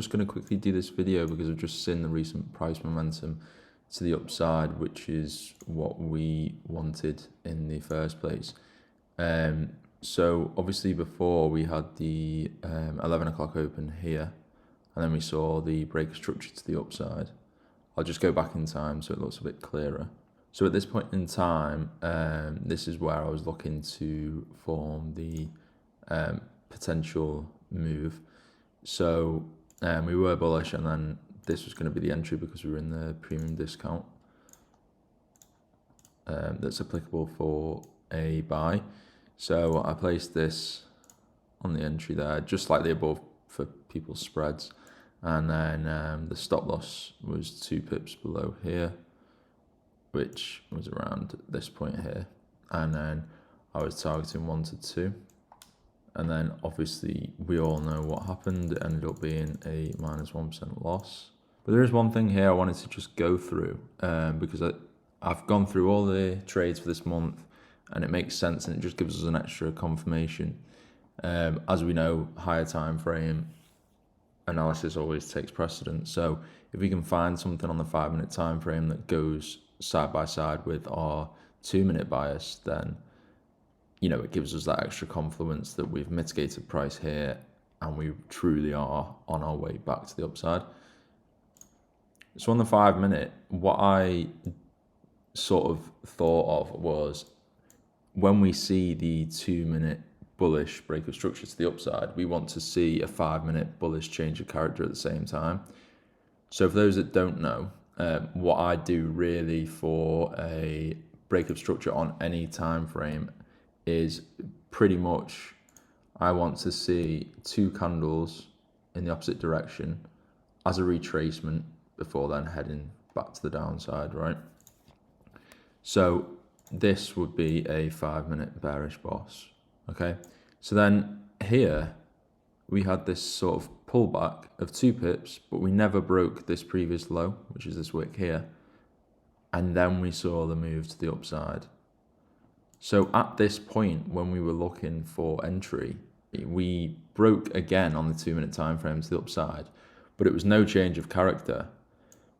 Just going to quickly do this video because I've just seen the recent price momentum to the upside, which is what we wanted in the first place. So obviously before we had the 11 o'clock open here, and then we saw the break structure to the upside. I'll just go back in time so it looks a bit clearer. So at this point in time, this is where I was looking to form the potential move. So we were bullish, and then this was going to be the entry because we were in the premium discount that's applicable for a buy. So I placed this on the entry there, just slightly above for people's spreads. And then the stop loss was 2 pips below here, which was around this point here. And then I was targeting 1 to 2. And then obviously we all know what happened. It ended up being a minus 1% loss. But there is one thing here I wanted to just go through because I've gone through all the trades for this month, and it makes sense, and it just gives us an extra confirmation. As we know, higher time frame analysis always takes precedence. So if we can find something on the 5-minute time frame that goes side by side with our 2-minute bias, then it gives us that extra confluence that we've mitigated price here and we truly are on our way back to the upside. So on the 5-minute, what I sort of thought of was, when we see the 2-minute bullish break of structure to the upside, we want to see a 5-minute bullish change of character at the same time. So for those that don't know, what I do really for a break of structure on any time frame is pretty much I want to see 2 candles in the opposite direction as a retracement before then heading back to the downside, right? So this would be a 5-minute bearish boss. Okay, so then here we had this sort of pullback of 2 pips, but we never broke this previous low, which is this wick here. And then we saw the move to the upside. So at this point, when we were looking for entry, we broke again on the 2-minute time frame to the upside, but it was no change of character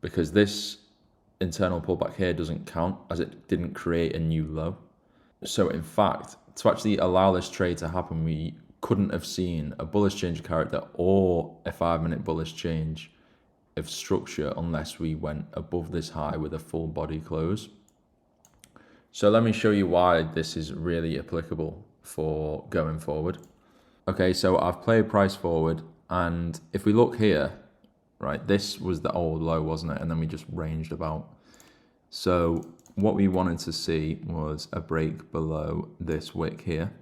because this internal pullback here doesn't count, as it didn't create a new low. So in fact, to actually allow this trade to happen, we couldn't have seen a bullish change of character or a 5-minute bullish change of structure unless we went above this high with a full body close. So let me show you why this is really applicable for going forward. Okay, so I've played price forward, and if we look here, right, this was the old low, wasn't it? And then we just ranged about. So what we wanted to see was a break below this wick here.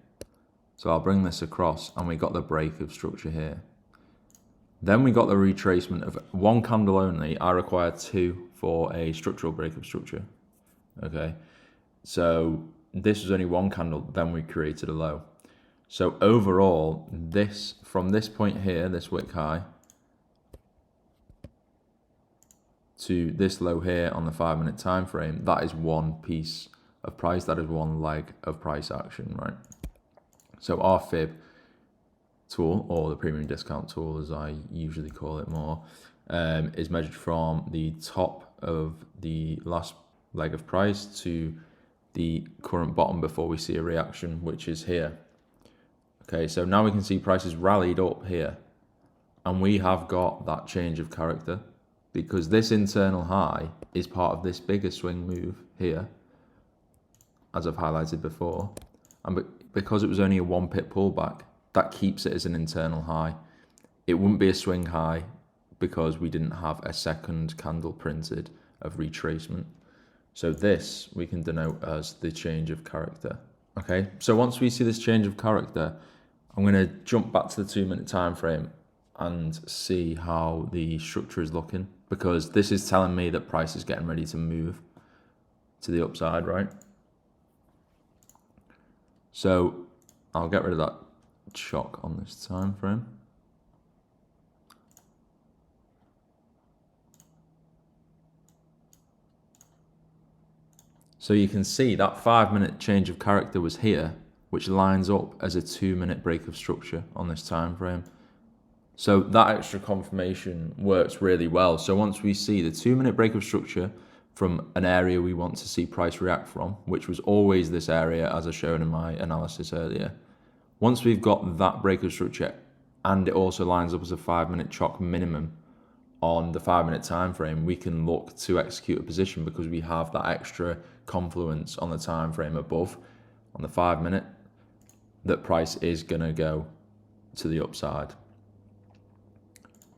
So I'll bring this across, and we got the break of structure here. Then we got the retracement of 1 candle only. I require 2 for a structural break of structure. Okay, so this was only 1 candle, then we created a low. So overall, this from this point here, this wick high, to this low here on the 5-minute time frame, that is one piece of price, that is one leg of price action, right? So our fib tool, or the premium discount tool as I usually call it more, is measured from the top of the last leg of price to the current bottom before we see a reaction, which is here. Okay, so now we can see prices rallied up here, and we have got that change of character because this internal high is part of this bigger swing move here, as I've highlighted before. And because it was only a 1 pip pullback, that keeps it as an internal high. It wouldn't be a swing high because we didn't have a second candle printed of retracement. So this we can denote as the change of character. Okay, so once we see this change of character, I'm going to jump back to the 2-minute time frame and see how the structure is looking, because this is telling me that price is getting ready to move to the upside, right? So I'll get rid of that shock on this time frame. So you can see that 5-minute change of character was here, which lines up as a 2-minute break of structure on this time frame. So that extra confirmation works really well. So once we see the 2-minute break of structure from an area we want to see price react from, which was always this area as I showed in my analysis earlier, once we've got that break of structure and it also lines up as a 5-minute chalk minimum on the 5-minute time frame, we can look to execute a position because we have that extra confluence on the time frame above on the 5-minute that price is going to go to the upside.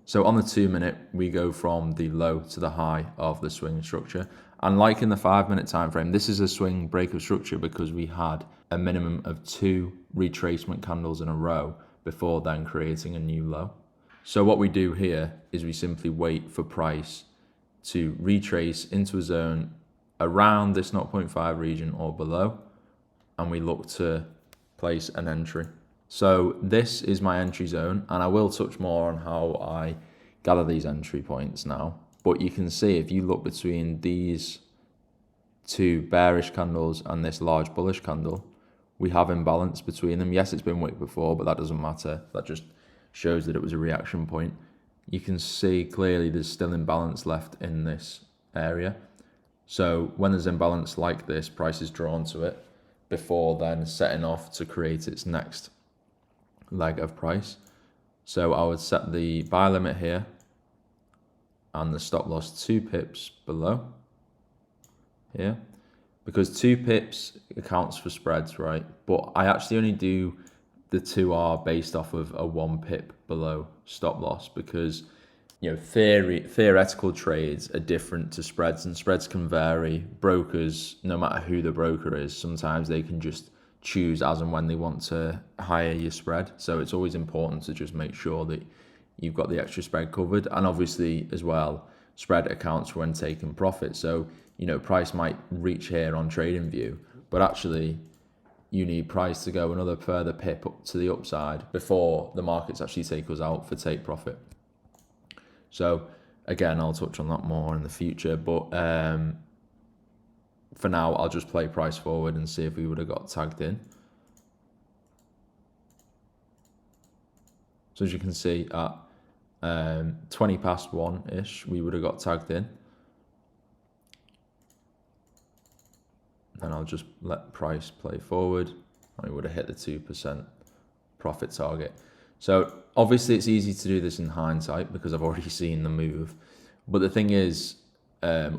So on the 2-minute, we go from the low to the high of the swing structure. And like in the 5-minute time frame, this is a swing break of structure because we had a minimum of 2 retracement candles in a row before then creating a new low. So what we do here is we simply wait for price to retrace into a zone around this 0.5 region or below, and we look to place an entry. So this is my entry zone, and I will touch more on how I gather these entry points now. But you can see if you look between these 2 bearish candles and this large bullish candle, we have imbalance between them. Yes, it's been wick before, but that doesn't matter. That just shows that it was a reaction point. You can see clearly there's still imbalance left in this area. So when there's imbalance like this, price is drawn to it before then setting off to create its next leg of price. So I would set the buy limit here and the stop loss 2 pips below here, because 2 pips accounts for spreads, right? But I actually only do the 2R based off of a 1 pip below stop loss because, you know, theoretical trades are different to spreads, and spreads can vary. Brokers, no matter who the broker is, sometimes they can just choose as and when they want to higher your spread. So it's always important to just make sure that you've got the extra spread covered. And obviously as well, spread accounts for when taking profit. So, you know, price might reach here on trading view, but actually you need price to go another further pip up to the upside before the markets actually take us out for take profit. So again, I'll touch on that more in the future, but for now, I'll just play price forward and see if we would have got tagged in. So as you can see, at 20 past 1-ish, we would have got tagged in. And I'll just let price play forward, and we would have hit the 2% profit target. So obviously it's easy to do this in hindsight because I've already seen the move. But the thing is,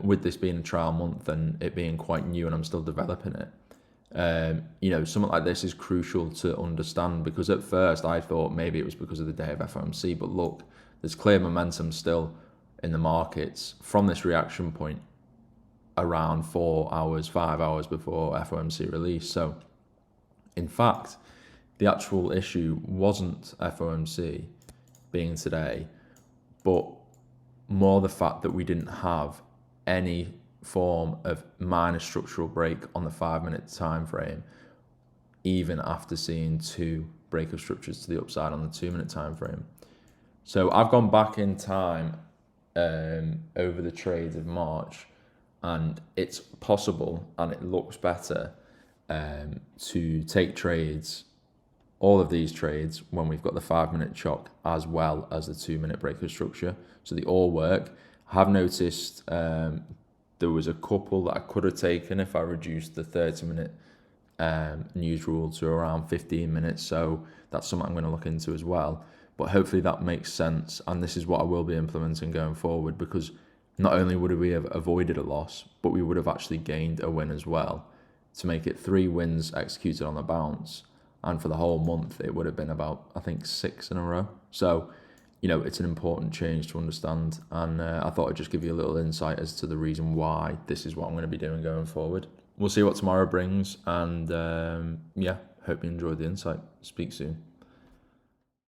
with this being a trial month and it being quite new and I'm still developing it, you know, something like this is crucial to understand, because at first I thought maybe it was because of the day of FOMC, but look, there's clear momentum still in the markets from this reaction point around 4 hours, 5 hours before FOMC release. So in fact, the actual issue wasn't FOMC being today, but more the fact that we didn't have any form of minor structural break on the 5-minute time frame, even after seeing 2 break of structures to the upside on the 2-minute time frame. So I've gone back in time over the trades of March, and it's possible and it looks better to take trades, all of these trades, when we've got the 5-minute chalk as well as the 2-minute break of structure. So they all work. I have noticed there was a couple that I could have taken if I reduced the 30-minute news rule to around 15 minutes. So that's something I'm going to look into as well. But hopefully that makes sense. And this is what I will be implementing going forward, because not only would we have avoided a loss, but we would have actually gained a win as well, to make it 3 wins executed on the bounce. And for the whole month, it would have been about, I think, 6 in a row. So, you know, it's an important change to understand. And I thought I'd just give you a little insight as to the reason why this is what I'm going to be doing going forward. We'll see what tomorrow brings. And yeah, hope you enjoyed the insight. Speak soon.